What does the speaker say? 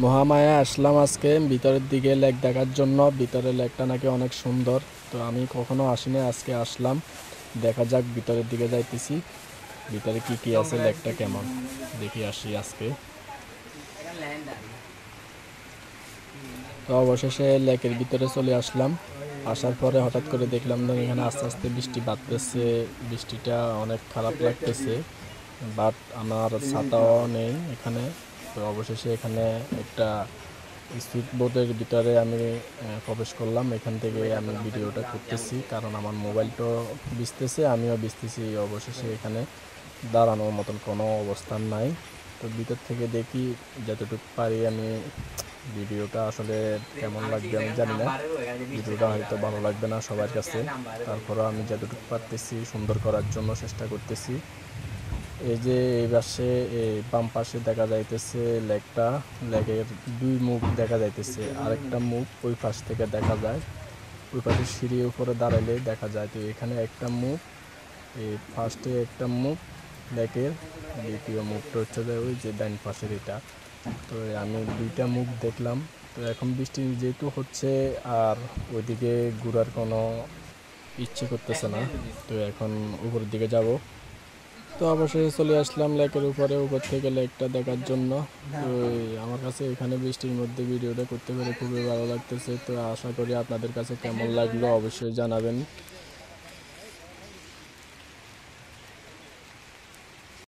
মহামায়া আসলাম আজকে ভিতরের দিকে লেক দেখার জন্য। ভিতরের লেকটা নাকি অনেক সুন্দর। তো আমি কখনো আসিনি, আজকে আসলাম। দেখা যাক, ভিতরের দিকে যাইতেছি। ভিতরে কি কি আছে, লেকটা কেমন দেখি আসি আজকে। তো অবশেষে লেকের ভিতরে চলে আসলাম। আসার পরে হঠাৎ করে দেখলাম যে এখানে আস্তে আস্তে বৃষ্টি বাড়তেছে। বৃষ্টিটা অনেক খারাপ লাগতেছে, বাট আমার ছাতাও নেই এখানে। তো অবশেষে এখানে একটা স্পিড বোটের ভিতরে আমি প্রবেশ করলাম। এখান থেকে আমি ভিডিওটা করতেছি, কারণ আমার মোবাইলটাও ভিজতেছে, আমিও ভিজতেছি। অবশেষে এখানে দাঁড়ানোর মতন কোনো অবস্থান নাই। তো ভিতর থেকে দেখি যতটুকু পারি আমি। ভিডিওটা আসলে কেমন লাগবে আমি জানি না, ভিডিওটা হয়তো ভালো লাগবে না সবার কাছে। তারপরেও আমি যতটুকু পারতেছি সুন্দর করার জন্য চেষ্টা করতেছি। এই যে এই পাশে, এই বাম পাশে দেখা যাইতেছে লেকটা। লেকের দুই মুখ দেখা যাইতেছে, আরেকটা মুখ ওই পাশ থেকে দেখা যায়। ওই পাশে সিঁড়ির উপরে দাঁড়াইলে দেখা যায়। তো এখানে একটা মুখ, এই ফার্স্টে একটা মুখ লেকের, দ্বিতীয় মুখটা হচ্ছে যে ওই যে ডাইন পাশের এটা। তো আমি দুইটা মুখ দেখলাম। তো এখন বৃষ্টি যেহেতু হচ্ছে, আর ওইদিকে ঘোরার কোনো ইচ্ছে করতেছে না। তো এখন উপরের দিকে যাব। তো অবশেষে চলে আসলাম লেকের উপরে, উপর থেকে লেকটা দেখার জন্য। তো আমার কাছে এখানে বৃষ্টির মধ্যে ভিডিওটা করতে পেরে খুবই ভালো লাগতেছে। তো আশা করি আপনাদের কাছে কেমন লাগলো অবশ্যই জানাবেন।